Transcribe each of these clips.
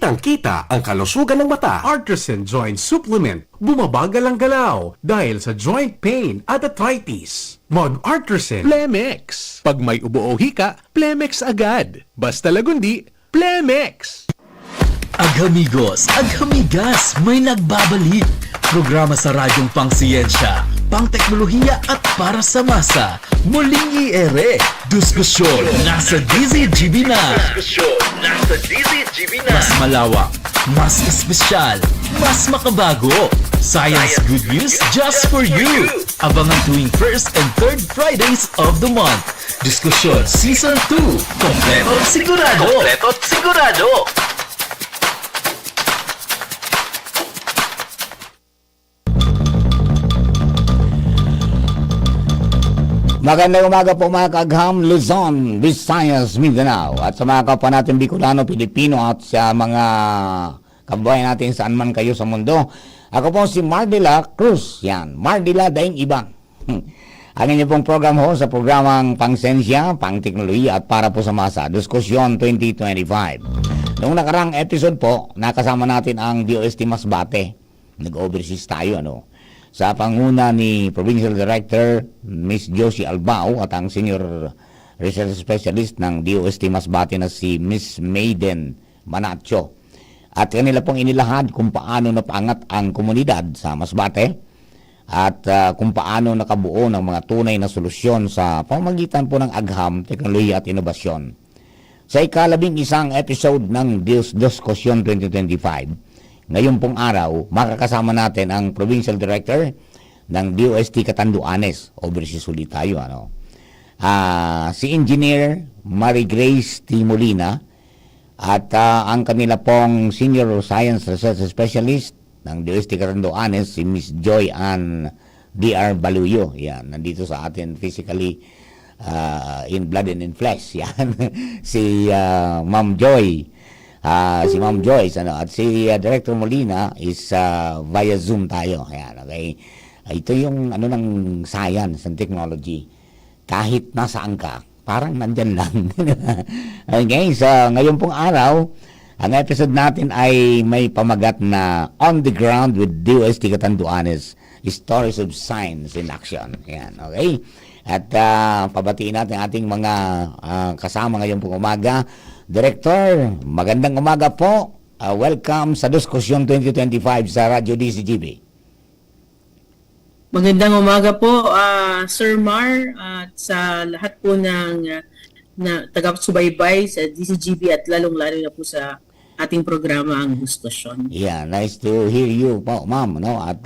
Kitang-kita ang kalusugan ng mata. Artisan Joint Supplement. Bumabagal ang galaw dahil sa joint pain at arthritis. Mag-Artisan. Plemex. Pag may ubo o hika, Plemex agad. Basta lagundi, Plemex. Aghamigos, aghamigas, may nagbabalik. Programa sa radyong pangsiyensya, pangteknolohiya at para sa masa. Muling i-ere, diskusyon nasa DZGB na. Mas malawak, mas espesyal, mas makabago. Science good news just for you. Abangan tuwing 1st and 3rd Fridays of the month. Diskusyon Season 2. Kompleto sigurado. Magandang umaga po mga kagham, Luzon, Visayas, Mindanao at sa mga kapwa natin Bicolano, Pilipino at sa mga kababayan natin saan man kayo sa mundo. Ako po si Mardila Cruz, yan, Mardila Daing Ibang. Ang inyo pong program ho sa programang Pangsensya, Pangteknolohiya at para po sa masa, Diskusyon 2025. Noong nakarang episode po, nakasama natin ang DOST Masbate. Nag-overseas tayo, sa panguna ni Provincial Director Miss Josie Albao at ang Senior Research Specialist ng DOST Masbate na si Miss Maiden Manacho. At kanila pong inilahad kung paano napangat ang komunidad sa Masbate at kung paano nakabuo ng mga tunay na solusyon sa pamamagitan po ng agham, teknolohiya at inobasyon. Sa ika-11 episode ng Diskusyon 2025, ngayon pong araw, makakasama natin ang Provincial Director ng DOST Catanduanes. Overseas ulit tayo, si Engineer Mary Grace T. Molina at ang kanila pong Senior Science Research Specialist ng DOST Catanduanes, si Miss Joy Ann D.R. Baluyo. Yan, nandito sa atin physically in blood and in flesh. Yan, si Ma'am Joy. Si Ma'am Joyce at si Director Molina is via Zoom tayo. Ayan, okay. Ito yung ng science and technology. Kahit nasaan ka, parang nandyan lang. Okay, so ngayon pong araw, ang episode natin ay may pamagat na On the Ground with DOST Catanduanes, Stories of Science in Action. Ayan, okay. At pabatiin natin ating mga kasama ngayon pong umaga. Director, magandang umaga po. Welcome sa Diskusyon 2025 sa Radyo DCGB. Magandang umaga po, Sir Mar, at sa lahat po ng taga-subaybay sa DCGB at lalong-lalo na po sa ating programa ang Diskusyon. Yeah, nice to hear you po, ma'am. At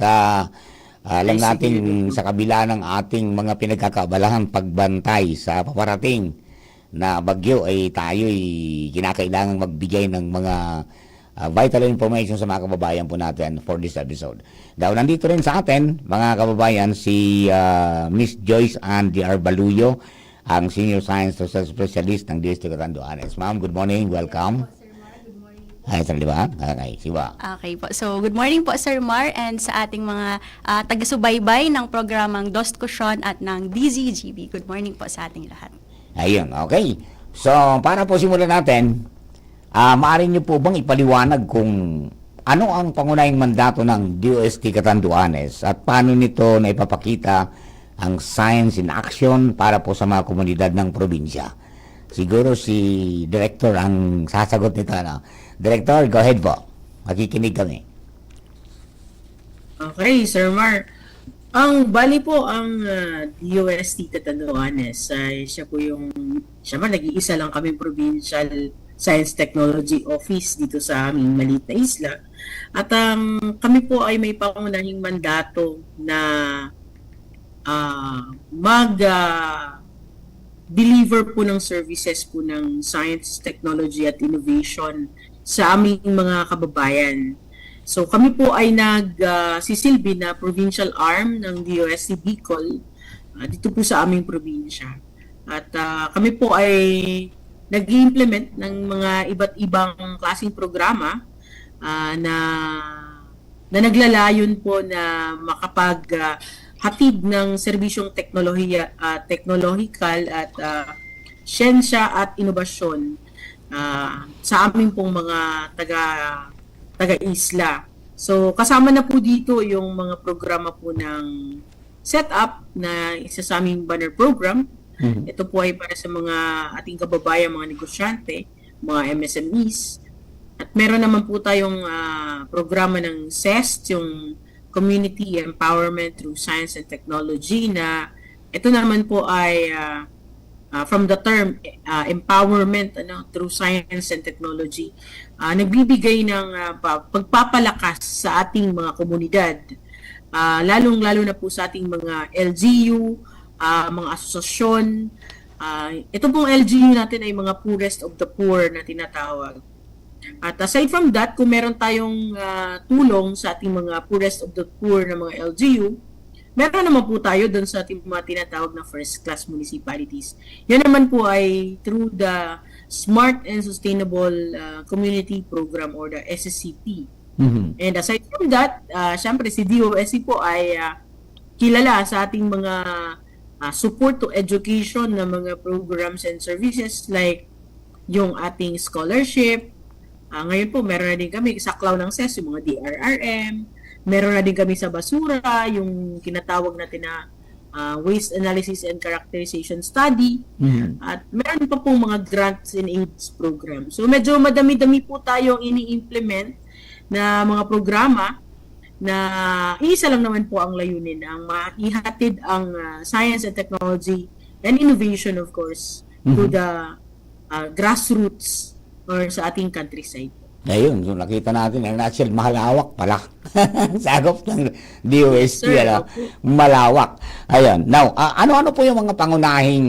alam natin sa kabila ng ating mga pinagkakaabalahan pagbantay sa paparating na bagyo ay tayo'y kinakailangang magbigay ng mga vital information sa mga kababayan po natin for this episode. Daw nandito rin sa atin, mga kababayan, si Miss Joyce Ann D.R. Baluyo, ang Senior Science Research Specialist ng DOST Catanduanes. Ma'am, good morning. Welcome. Ay, sir, di ba? Okay, siwa. Okay po. So, good morning po, Sir Mar, and sa ating mga taga-subaybay ng programang Diskusyon at ng DZGB. Good morning po sa ating lahat. Ayun, okay. So, para po simulan natin, maaari niyo po bang ipaliwanag kung ano ang pangunahing mandato ng DOST Catanduanes at paano nito na ipapakita ang science in action para po sa mga komunidad ng probinsya? Siguro si Director ang sasagot nito. Director, go ahead po. Makikinig kami. Okay, Sir Mar. Ang bali po ang DOST Catanduanes ay siya man nag-iisa lang kami Provincial Science Technology Office dito sa aming maliit na isla. At kami po ay may pangunahing mandato na deliver po ng services po ng science, technology at innovation sa aming mga kababayan. So kami po ay nagsisilbi na provincial arm ng DOST Bicol dito po sa aming probinsya. At kami po ay nag-i-implement ng mga iba't ibang klaseng programa na naglalayon po na makapaghatid ng serbisyong teknolohiya, technological at siyensya at inobasyon sa amin pong mga taga-isla. So kasama na po dito yung mga programa po ng setup na isa sa aming banner program. Ito po ay para sa mga ating kababayan, mga negosyante, mga MSMEs. At meron naman po tayong programa ng CEST, yung Community Empowerment through Science and Technology, na ito naman po ay from the term empowerment through science and technology, nagbibigay ng pagpapalakas sa ating mga komunidad, lalong-lalo na po sa ating mga LGU, mga asosasyon. Ito pong LGU natin ay mga poorest of the poor na tinatawag. At aside from that, kung meron tayong tulong sa ating mga poorest of the poor na mga LGU, meron naman po tayo doon sa ating mga tinatawag na first-class municipalities. Yan naman po ay through the Smart and Sustainable Community Program or the SSCP. And aside from that, syempre si DOST po ay kilala sa ating mga support to education na mga programs and services like yung ating scholarship. Ngayon po, meron na din kami sa Saklaw ng SES, yung mga DRRM. Meron na din kami sa basura, yung kinatawag natin na Waste Analysis and Characterization Study. At meron pa pong mga grants and aids program. So medyo madami-dami po tayong ini-implement na mga programa na isa lang naman po ang layunin, ang maihatid ang science and technology and innovation, of course, to the grassroots or sa ating countryside. Ayun, so nakita natin, ang natural mahalawak pala. Sagop ng DOST, Sir, malawak. Ayun. Now, ano-ano po yung mga pangunahing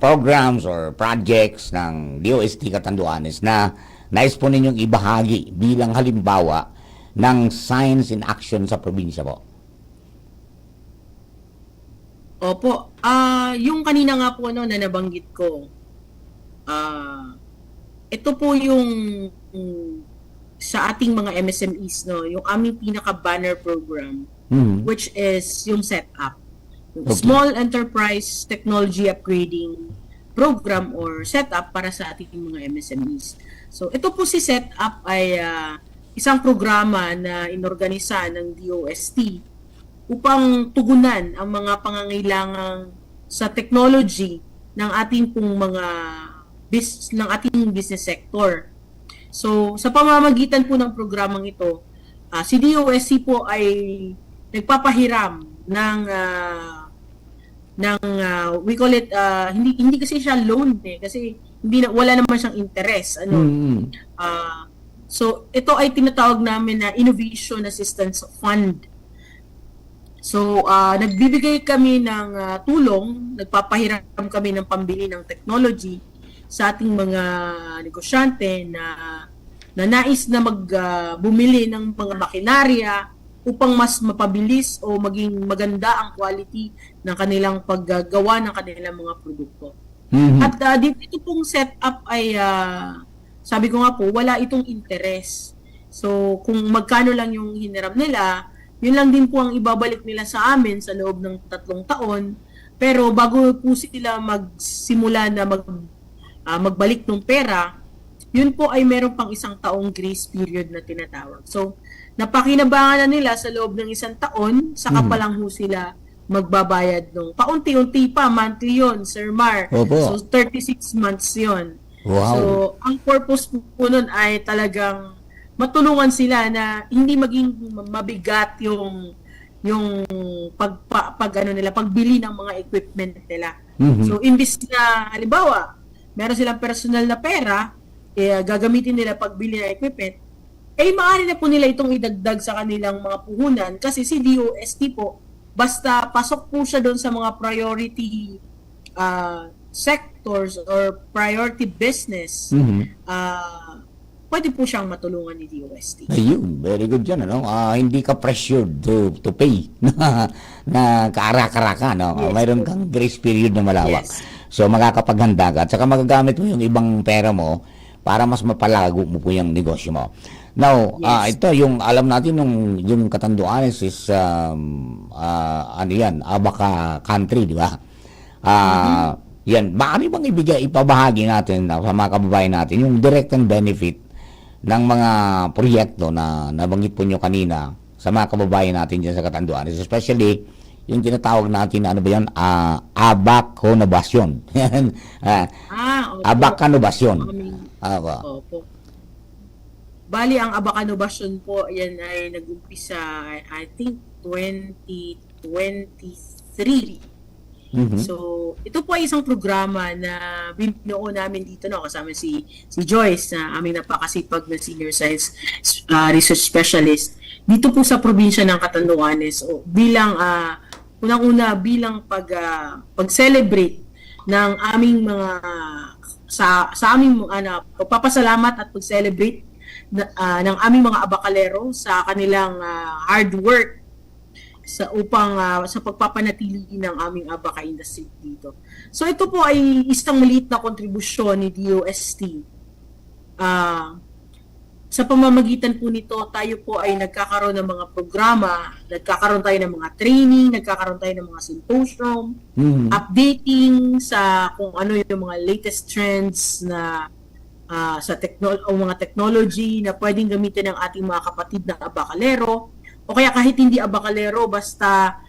programs or projects ng DOST Catanduanes na nais po ninyong ibahagi bilang halimbawa ng science in action sa probinsya po? Opo. Yung kanina nga po na nabanggit ko, ito po yung sa ating mga MSMEs, yung aming pinaka-banner program, which is yung setup. Yung Small Enterprise Technology Upgrading Program or setup para sa ating mga MSMEs. So, ito po si setup ay isang programa na inorganisa ng DOST upang tugunan ang mga pangangailangan sa technology ng ating pong mga ng ating business sector. So, sa pamamagitan po ng programang ito, si DOST po ay nagpapahiram ng we call it hindi kasi siya loan kasi wala naman siyang interest so ito ay tinatawag namin na Innovation Assistance Fund. So, nagbibigay kami ng tulong, nagpapahiram kami ng pambili ng technology sa ating mga negosyante na nais na bumili ng mga makinarya upang mas mapabilis o maging maganda ang quality ng kanilang paggagawa ng kanilang mga produkto. At dito pong setup ay, sabi ko nga po, wala itong interest. So, kung magkano lang yung hiniram nila, yun lang din po ang ibabalik nila sa amin sa loob ng 3 taon. Pero bago po sila magsimula na magbalik ng pera, yun po ay meron pang 1 taong grace period na tinatawag. So, napakinabangan na nila sa loob ng 1 taon, saka pa lang ho sila magbabayad nung paunti-unti pa, monthly yun, Sir Mar. Opo. So, 36 months yun. Wow. So, ang purpose po nun ay talagang matulungan sila na hindi maging mabigat yung pagbili ng mga equipment nila. So, imbis na, halimbawa, meron silang personal na pera, gagamitin nila pagbili ng equipment, maaari na po nila itong idagdag sa kanilang mga puhunan kasi si DOST po, basta pasok po siya doon sa mga priority sectors or priority business, pwede po siyang matulungan ni DOST. Ayun, very good yan, ano? Hindi ka pressured to pay na kaara-karaka, no? Yes, mayroon kang grace period na malawak. Yes. So, makakapaghanda ka at saka magagamit mo yung ibang pera mo para mas mapalago mo po yung negosyo mo. Now, Yes. ito yung alam natin yung Catanduanes is ano yan, Abaca country, di ba? Yan, maaari bang ipabahagi natin sa mga kababayan natin yung direct and benefit ng mga proyekto na nabanggit po nyo kanina sa mga kababayan natin dyan sa Catanduanes, especially yung tinatawag natin na ano ba yan, abaconobasyon. Yan, Opo. abaconobasyon. Opo. Bali, ang abacanobasyon po, yan ay nag-umpisa, I think, 2023. So, ito po ay isang programa na binuo namin dito, no, kasama si Joyce, na aming napakasipag na senior science research specialist dito po sa probinsya ng Catanduanes. O, bilang unang-una bilang pag-celebrate ng aming mga sa aming pagpapasalamat at pag-celebrate ng aming mga abakalero sa kanilang hard work upang sa pagpapanatili ng aming abaka industry dito. So ito po ay isang maliit na kontribusyon ni DOST. Sa pamamagitan po nito, tayo po ay nagkakaroon ng mga programa, nagkakaroon tayo ng mga training, nagkakaroon tayo ng mga symposium, updating sa kung ano yung mga latest trends na sa mga technology na pwedeng gamitin ng ating mga kapatid na abakalero, o kaya kahit hindi abakalero, basta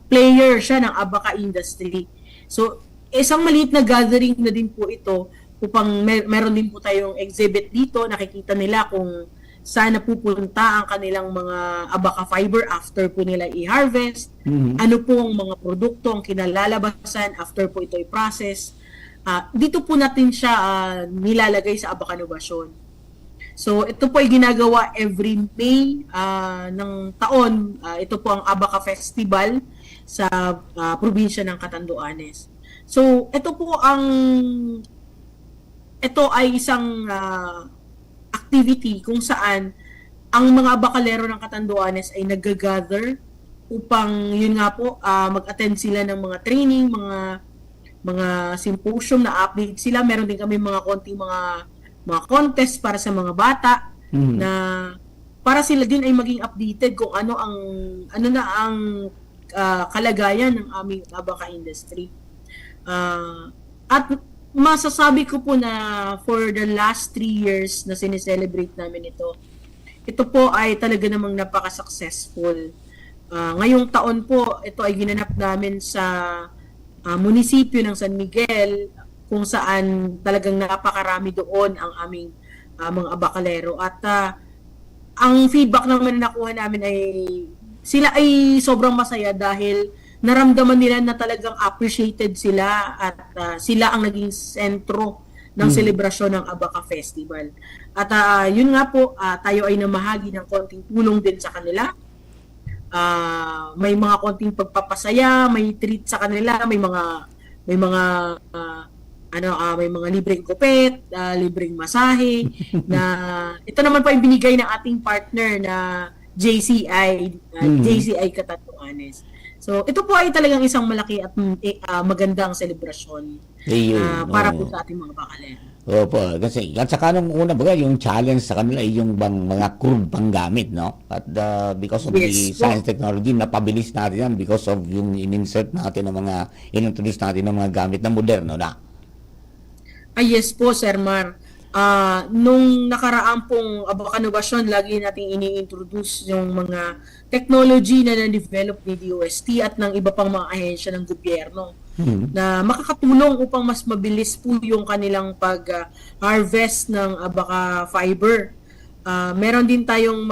player siya ng abaka industry. So, isang maliit na gathering na din po ito upang meron din po tayong exhibit dito. Nakikita nila kung saan napupunta ang kanilang mga abaka fiber after po nila i-harvest. Ano po ang mga produkto ang kinalalabasan after po ito i-process. Dito po natin siya nilalagay sa abacanobasyon. So, ito po ay ginagawa every May ng taon. Ito po ang Abaka Festival sa probinsya ng Catanduanes. So, ito ay isang activity kung saan ang mga abakalero ng Catanduanes ay nag-gather upang, yun nga po, mag-attend sila ng mga training, mga symposium na update sila. Meron din kami mga konting mga contest para sa mga bata na para sila din ay maging updated kung ano ang kalagayan ng aming abaka industry. At masasabi ko po na for the last 3 years na sineselebrate namin ito po ay talaga namang napaka-successful. Ngayong taon po, ito ay ginanap namin sa munisipyo ng San Miguel, kung saan talagang napakarami doon ang aming mga abakalero. At ang feedback naman na nakuha namin ay sila ay sobrang masaya dahil naramdaman nila na talagang appreciated sila at sila ang naging sentro ng selebrasyon ng Abaka Festival. At yun nga po, tayo ay namahagi ng konting tulong din sa kanila. May mga konting pagpapasaya, may treat sa kanila, may mga libreng gupit, libreng masahe na ito naman pa yung binigay ng ating partner na JCI Catanduanes. So ito po ay talagang isang malaki at magandang selebrasyon para po sa ating mga bakalero. Opo, kasi at saka nung una baga yung challenge sa kanila ay yung mga curve panggamit, no? At because of the science technology, napabilis natin yan because of yung in-insert natin ng mga in-introduce natin ng mga gamit na moderno na. Yes po, Sir Mar. Nung nakaraan pong abacanobasyon, lagi nating ini-introduce yung mga technology na na-develop ni DOST at ng iba pang mga ahensya ng gobyerno na makakatulong upang mas mabilis po yung kanilang pag-harvest ng abaka fiber. Meron din tayong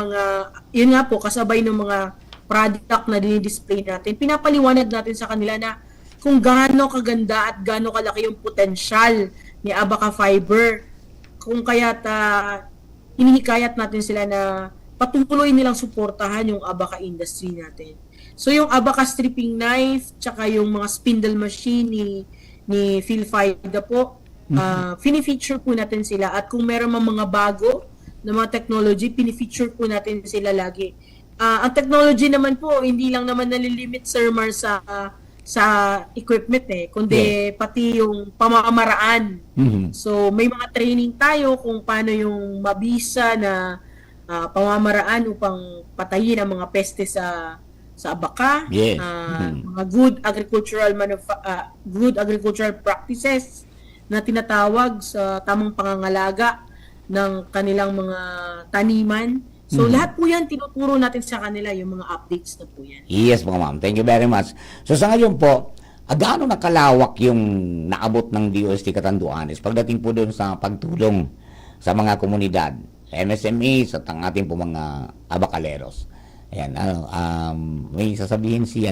yun nga po, kasabay ng mga product na dinidisplay natin. Pinapaliwanag natin sa kanila na kung gaano kaganda at gaano kalaki yung potensyal ni abaka fiber, kung kaya't hinihikayat natin sila na patuloy nilang suportahan yung abaka industry natin. So yung abaka stripping knife, tsaka yung mga spindle machine ni Phil Faida po, fini-feature po natin sila. At kung meron mga bago na mga technology, fini-feature po natin sila lagi. Ang technology naman po, hindi lang naman nalilimit, Sir Mar, sa equipment kundi pati yung pamamaraan. So may mga training tayo kung paano yung mabisa na pamamaraan upang patayin ang mga peste sa sa abaka, Yes. mga good agricultural practices na tinatawag sa tamang pangangalaga ng kanilang mga taniman. So lahat po yan tinuturo natin sa kanila, yung mga updates na po yan. Yes po, ma'am. Thank you very much. So sa ngayon po, gaano nakalawak yung naabot ng DOST Catanduanes pagdating po doon sa pagtulong sa mga komunidad, MSMEs at ang ating po mga abakaleros? Ayan, may sasabihin si,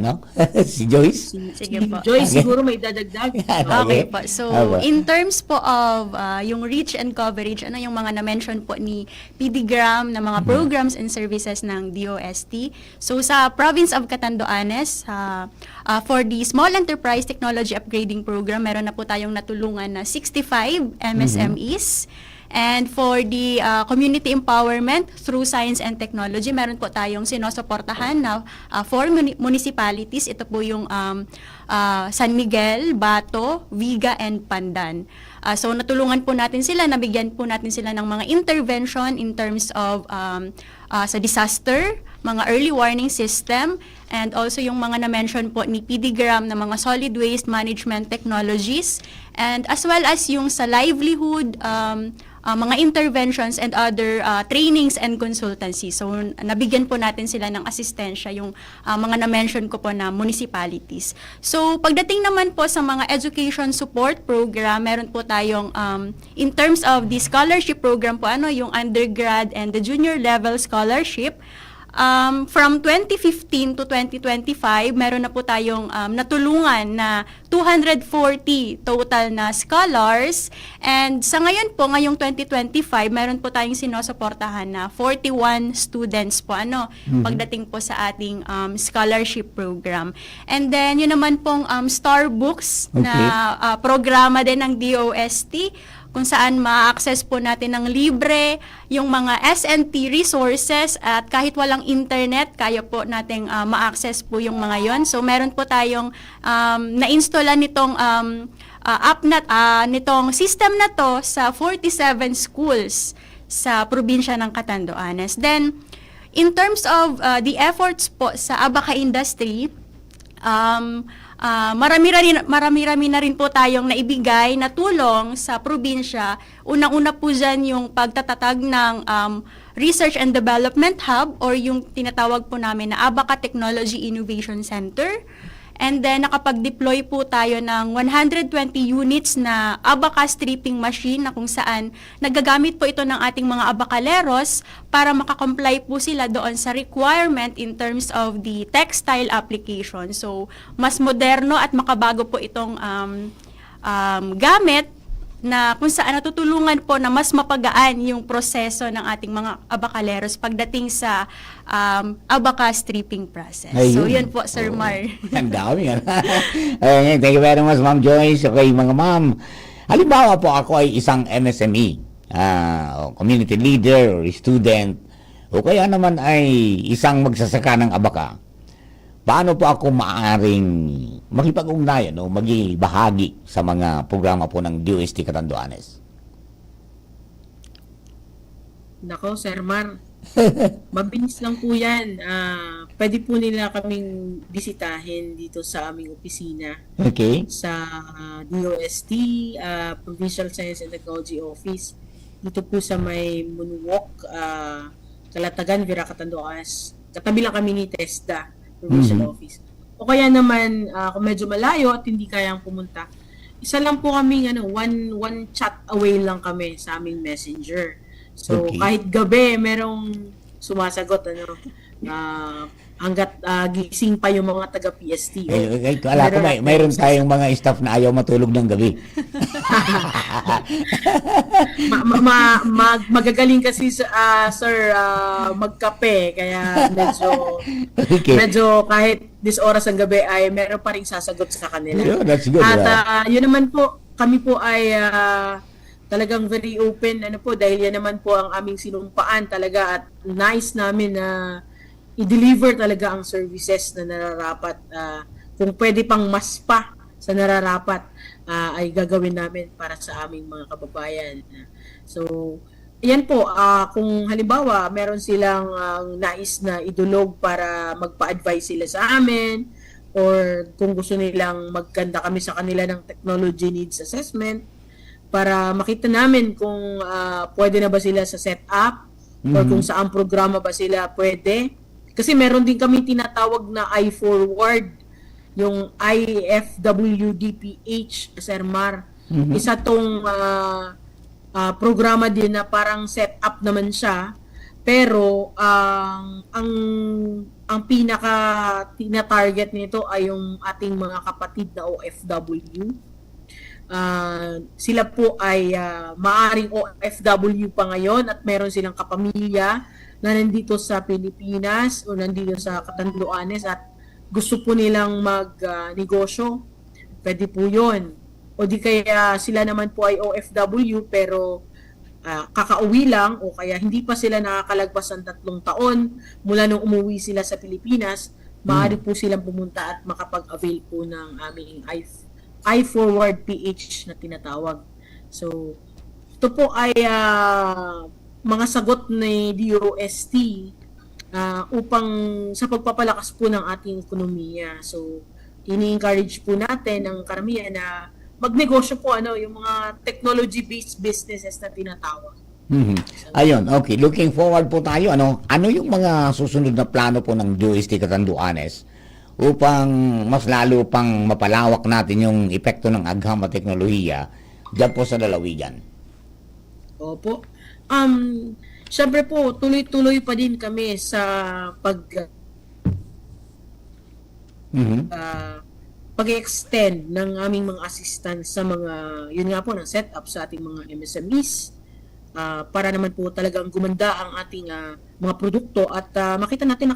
si Joyce? Sige po. Joyce, siguro may dadagdag. Okay po. So, Aba. in terms po of yung reach and coverage, ano yung mga na-mention po ni PDGRAM na mga programs and services ng DOST. So, sa province of Catanduanes, for the Small Enterprise Technology Upgrading Program, meron na po tayong natulungan na 65 MSMEs. And for the community empowerment through science and technology, meron po tayong sinusuportahan na 4 municipalities. Ito po yung San Miguel, Bato, Viga, and Pandan. So natulungan po natin sila, nabigyan po natin sila ng mga intervention in terms of sa disaster, mga early warning system, and also yung mga na-mention po ni PDGRAM na mga solid waste management technologies, and as well as yung sa livelihood, mga interventions and other trainings and consultancy. So, nabigyan po natin sila ng asistensya, yung mga na-mention ko po na municipalities. So, pagdating naman po sa mga education support program, meron po tayong, in terms of the scholarship program po, yung undergrad and the junior level scholarship, from 2015 to 2025, meron na po tayong natulungan na 240 total na scholars. And sa ngayon po, ngayong 2025, meron po tayong sinusuportahan na 41 students po, pagdating po sa ating scholarship program. And then, yun naman pong Starbooks na programa din ng DOST, kung saan ma-access po natin ng libre yung mga S&T resources at kahit walang internet, kaya po nating ma-access po yung mga yon. So, meron po tayong na-installan nitong app nitong system na to sa 47 schools sa probinsya ng Catanduanes. Then, in terms of the efforts po sa abaka industry, marami-rami na rin po tayong naibigay na tulong sa probinsya. Unang-una po dyan yung pagtatatag ng Research and Development Hub or yung tinatawag po namin na Abaca Technology Innovation Center. And then, nakapag-deploy po tayo ng 120 units na Abaca stripping machine na kung saan nagagamit po ito ng ating mga abakaleros para makakomply po sila doon sa requirement in terms of the textile application. So, mas moderno at makabago po itong gamit na kung saan natutulungan po na mas mapagaan yung proseso ng ating mga abakaleros pagdating sa abaka stripping process. Ayun. So, yun po, Sir Mar. Ang dami yan. Ayun, thank you very much, Ma'am Joyce. Okay, mga ma'am. Halimbawa po ako ay isang MSME, community leader or student, o kaya naman ay isang magsasaka ng abaka. Paano po ako maaaring makipag-ugnayan o maging-bahagi sa mga programa po ng DOST Catanduanes? Nako, Sir Mar. Mabilis lang po yan. Pwede po nila kaming bisitahin dito sa aming opisina Okay. sa DOST, Provincial Science and Technology Office. Dito po sa may Munwok, Kalatagan, Vera, Catanduanes. Katabi lang kami ni TESDA, Provincial Office. O kaya naman, kung medyo malayo at hindi kayang pumunta, isa lang po kaming one chat away lang kami sa aming messenger. So, Okay. kahit gabi, merong sumasagot, hanggat gising pa yung mga taga-PSTO. Kala ko mayroon tayong mga staff na ayaw matulog ng gabi. Magagaling kasi, sir, magkape, kaya Okay. medyo kahit this oras ng gabi ay meron pa rin sasagot sa kanila. Yeah, that's good. At yun naman po, kami po ay talagang very open, dahil yan naman po ang aming sinumpaan talaga at nice namin na i-deliver talaga ang services na nararapat. Kung pwede pang mas pa sa nararapat, ay gagawin namin para sa aming mga kababayan. So, Yan po, kung halimbawa meron silang nais na idulog para magpa-advise sila sa amin, or kung gusto nilang magkanda kami sa kanila ng technology needs assessment para makita namin kung pwede na ba sila sa setup or kung saan programa ba sila pwede. Kasi meron din kami tinatawag na iForward, yung IFWDPH, Sir Mar. Isa tong programa din na parang setup naman siya, pero ang pinaka tina-target nito ay yung ating mga kapatid na OFW. Sila po ay maaring OFW pa ngayon at meron silang kapamilya na nandito sa Pilipinas o nandito sa Catanduanes at gusto po nilang mag-negosyo. Pwede po yun. O di kaya sila naman po ay OFW pero kakauwi lang o kaya hindi pa sila nakakalagpas ng 3 taon mula nung umuwi sila sa Pilipinas, maaari po silang pumunta at makapag-avail po ng aming iForward PH na tinatawag. So, ito po ay mga sagot ni DOST upang sa pagpapalakas po ng ating ekonomiya. So, ini-encourage po natin ang karamihan na magnegosyo po yung mga technology-based businesses na tinatawag. Ayun, okay. Looking forward po tayo. Ano yung mga susunod na plano po ng DOST Catanduanes upang mas lalo pang mapalawak natin yung epekto ng agham at teknolohiya dyan po sa lalawigan? Opo. Syempre po, tuloy-tuloy pa din kami sa pag-extend ng aming mga assistance sa mga, yun nga po, ng setup sa ating mga MSMEs para naman po talagang gumanda ang ating mga produkto at makita natin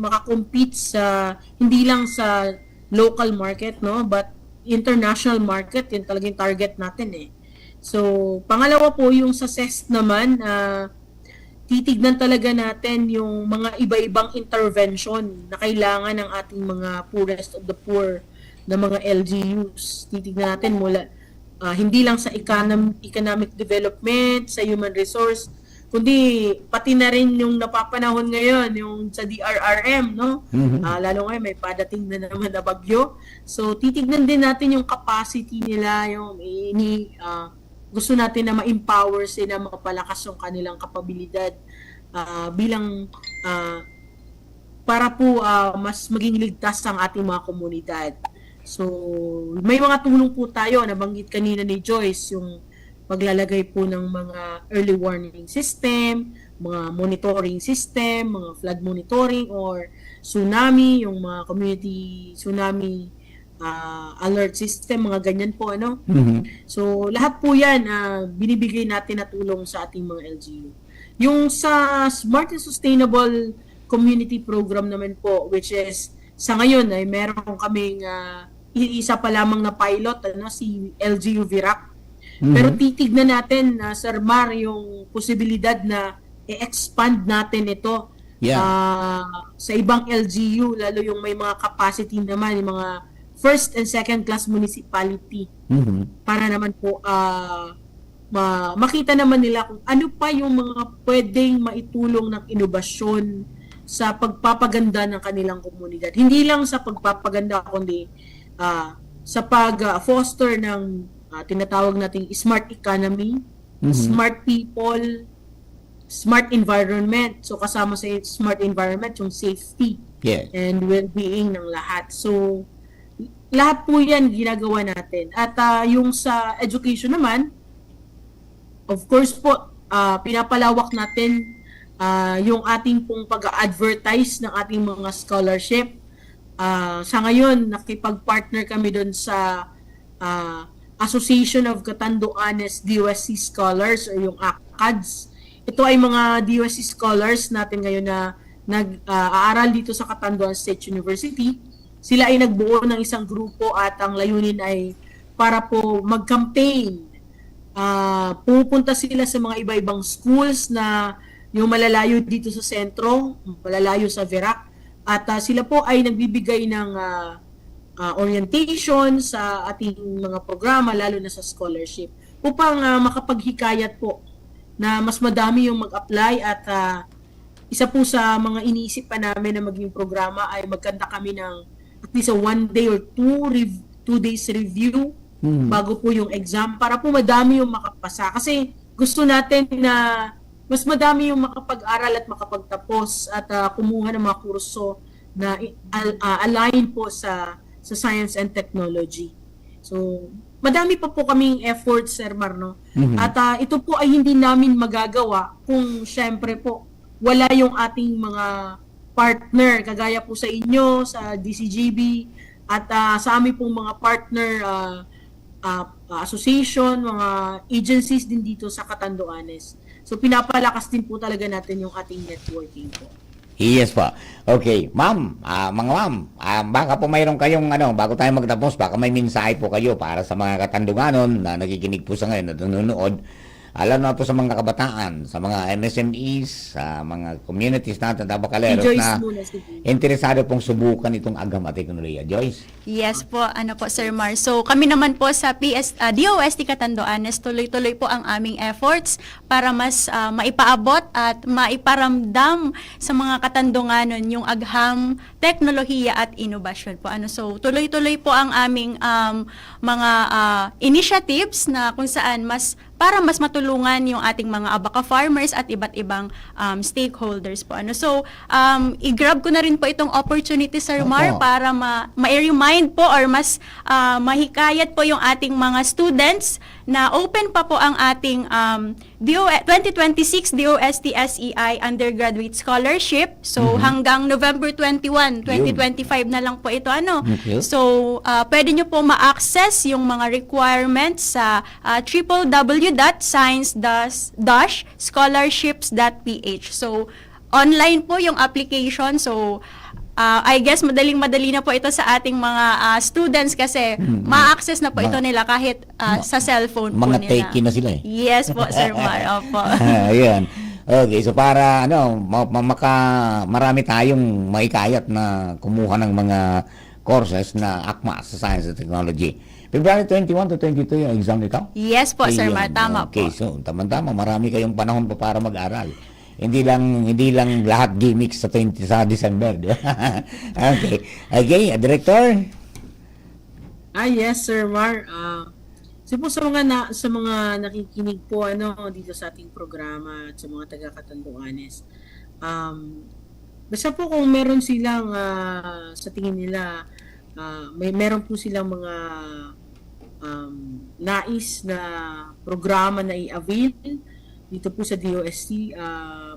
maka-compete sa hindi lang sa local market, no, but international market. Yun talagang target natin eh. So, pangalawa po yung sa CEST naman, titignan talaga natin yung mga iba-ibang intervention na kailangan ng ating mga poorest of the poor na mga LGUs. Titignan natin mula hindi lang sa economic development, sa human resource, kundi pati na rin yung napapanahon ngayon, yung sa DRRM, no? Lalo ngayon may padating na naman na bagyo. So, titignan din natin yung capacity nila, yung gusto natin na ma-empower sila, mapalakas yung kanilang kapabilidad bilang para po mas maging ligtas ang ating mga komunidad. So, may mga tulong po tayo, nabanggit kanina ni Joyce, yung paglalagay po ng mga early warning system, mga monitoring system, mga flood monitoring or tsunami, yung mga community tsunami alert system, mga ganyan po, ano? So, lahat po yan binibigay natin na tulong sa ating mga LGU. Yung sa Smart and Sustainable Community Program naman po, which is sa ngayon ay meron kaming isa pa lamang na pilot, si LGU Virac. Pero titignan natin, Sir Mar, yung posibilidad na i-expand natin ito sa ibang LGU, lalo yung may mga capacity naman, yung mga first and second class municipality, para naman po makita naman nila kung ano pa yung mga pwedeng maitulong ng inobasyon sa pagpapaganda ng kanilang komunidad. Hindi lang sa pagpapaganda, kundi sa pag-foster ng tinatawag nating smart economy, smart people, smart environment. So kasama sa smart environment yung safety and well-being ng lahat. So lahat po yan ginagawa natin. At yung sa education naman, of course po, pinapalawak natin yung ating pong pag-advertise ng ating mga scholarship. Sa ngayon, nakipag-partner kami doon sa Association of Catanduanes DOST Scholars o yung ACADS. Ito ay mga DOST Scholars natin ngayon na nag-aaral dito sa Catanduanes State University. Sila ay nagbuo ng isang grupo at ang layunin ay para po mag-campaign. Pupunta sila sa mga iba-ibang schools na yung malalayo dito sa sentro, malalayo sa Virac. At sila po ay nagbibigay ng orientation sa ating mga programa, lalo na sa scholarship. upang makapaghikayat po na mas madami yung mag-apply at isa po sa mga iniisip pa namin na maging programa ay magkanta kami ng at least a 1 day or 2 days review bago po yung exam para po madami yung makapasa. Kasi gusto natin na mas madami yung makapag-aral at makapagtapos at kumuha ng mga kurso na align po sa science and technology. So, madami pa po kaming efforts, Sir Marno. At ito po ay hindi namin magagawa kung syempre po wala yung ating mga partner, kagaya po sa inyo, sa DCGB, at sa amin pong mga partner association, mga agencies din dito sa Catanduanes. So, pinapalakas din po talaga natin yung ating networking po. Yes po. Okay, ma'am, mga ma'am, baka po mayroon kayong bago tayo magtapos, baka may mensahe po kayo para sa mga Katandunganon na nakikinig po sa ngayon, na nanonood, alam na po sa mga kabataan, sa mga MSMEs, sa mga communities natin, tabakaleros na interesado pong subukan itong agam at teknolohiya. Joyce? Yes po, ano po Sir Mar. So kami naman po sa DOST Catanduanes, tuloy-tuloy po ang aming efforts para mas maipaabot at maiparamdam sa mga Katandunganon yung agham, teknolohiya at inobasyon po. So tuloy-tuloy po ang aming mga initiatives na kung saan para mas matulungan yung ating mga abaka farmers at iba't ibang stakeholders po. So, i-grab ko na rin po itong opportunity, Sir Mar, para ma-remind po or mas mahikayat po yung ating mga students na open pa po ang ating 2026 DOST SEI Undergraduate Scholarship. So, hanggang November 21, 2025 na lang po ito. Okay. So, pwede nyo po ma-access yung mga requirements sa www.science-scholarships.ph. So, online po yung application. So, I guess madaling-madali na po ito sa ating mga students kasi ma-access na po ito nila kahit sa cellphone po Mga nila. takey na sila eh. Yes po, Sir Mar. Opo. Ayan. Okay, so para marami tayong maikayat na kumuha ng mga courses na akma sa science and technology. February 21 to 22 yung exam nito? Yes po, Sir Mar. Ayun. Tama Okay, po. so tama-tama, marami kayong panahon pa para mag-aral. Hindi lang lahat gimmicks sa December, di ba? Okay. Okay, Director? Yes, Sir Mar. So po sa mga nakikinig po dito sa ating programa at sa mga taga Catanduanes. Basta po kung meron silang sa tingin nila meron po silang mga nais na programa na i-avail dito po sa DOST,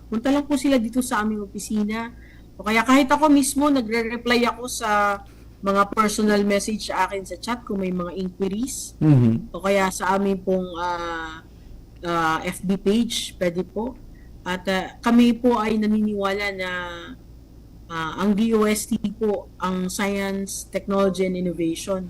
punta lang po sila dito sa aming opisina. O kaya kahit ako mismo, nagre-reply ako sa mga personal message sa akin sa chat kung may mga inquiries. O kaya sa amin pong FB page, pwede po. At kami po ay naniniwala na ang DOST po, ang Science, Technology, and Innovation,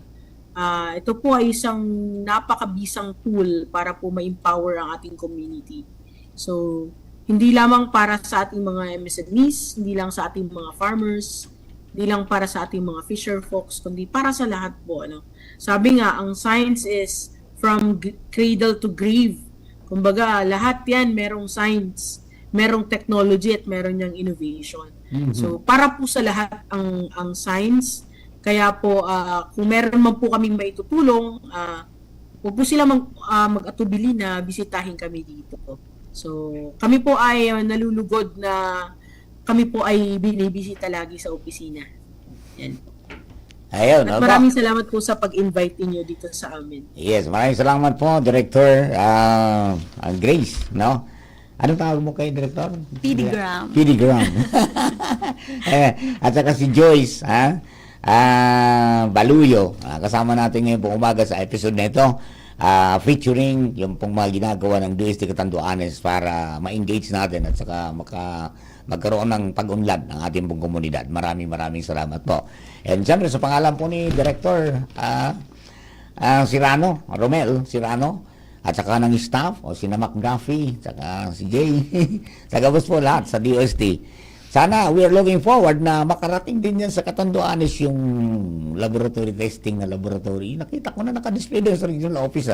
ito po ay isang napakabisang tool para po ma-empower ang ating community. So, hindi lamang para sa ating mga MSMEs, hindi lang sa ating mga farmers, hindi lang para sa ating mga fisher folks, kundi para sa lahat po. Sabi nga, ang science is from cradle to grave. Kumbaga, lahat yan merong science, merong technology, at meron niyang innovation. So, para po sa lahat ang science. Kaya po, kung meron man po kaming maitutulong, huwag po sila mag-atubili na bisitahin kami dito. So, kami po ay nalulugod na kami po ay binibisita lagi sa opisina. Yan. Ayun. At maraming salamat po sa pag-invite niyo dito sa amin. Yes, maraming salamat po, Director Grace, no? Anong tawag mo kay Director? PD Graham. PD Graham. At saka si Joyce, Baluyo, kasama natin ngayon pong umaga sa episode na ito, featuring yung pong mga ginagawa ng DOST Catanduanes para ma-engage natin at saka magkaroon ng pag-unlad ng ating pong komunidad. Maraming salamat po. And siyempre sa pangalan po ni Director Romel Sirano, at saka ng staff, o si McGuffey, saka si Jay, saka po lahat sa DOST. Sana we are looking forward na makarating din yan sa Catanduanes yung laboratory testing na laboratory. Nakita ko na naka-display doon sa regional office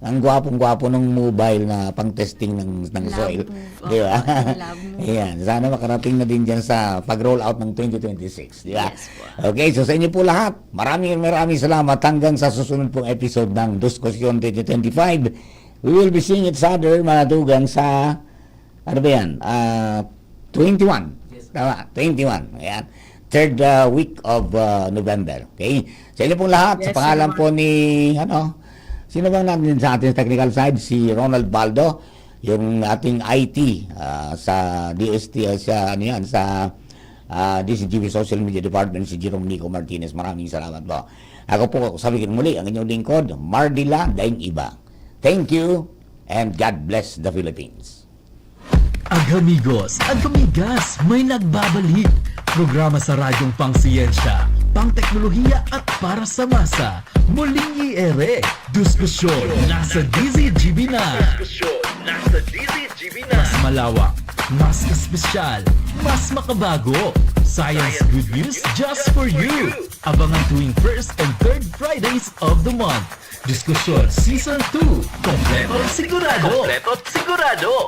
Ang gwapong-gwapo ng mobile na pang-testing ng soil. Move. Di ba? Oo, lab move. Ayan. Sana makarating na din dyan sa pag-roll out ng 2026. Di ba? Yes po. Okay, so sa inyo po lahat, maraming salamat hanggang sa susunod pong episode ng Diskusyon 2025. We will be seeing each other, mga dugang, sa, ano ba yan? 21. Tama, 21. Ayan. Third week of November. Okay? Sa inyo pong lahat, sa Yes, pangalan sir. po ni, sino bang natin sa ating technical side? Si Ronald Baldo, yung ating IT sa DST, sa DCGV Social Media Department, si Jerome Nico Martinez. Maraming salamat po. Ako po, sabihin muli, ang inyong lingkod, Mardila Daing Iba. Thank you, and God bless the Philippines. Agamigos, agamigas, may nagbabalik. Programa sa radyong pangsiyensya, pangteknolohiya at para sa masa. Muling i-ere. Diskusyon nasa DZGB na. Mas malawak, mas espesyal, mas makabago. Science good news just for you. Abangan tuwing first and third Fridays of the month. Diskusyon Season 2. Kompleto at sigurado.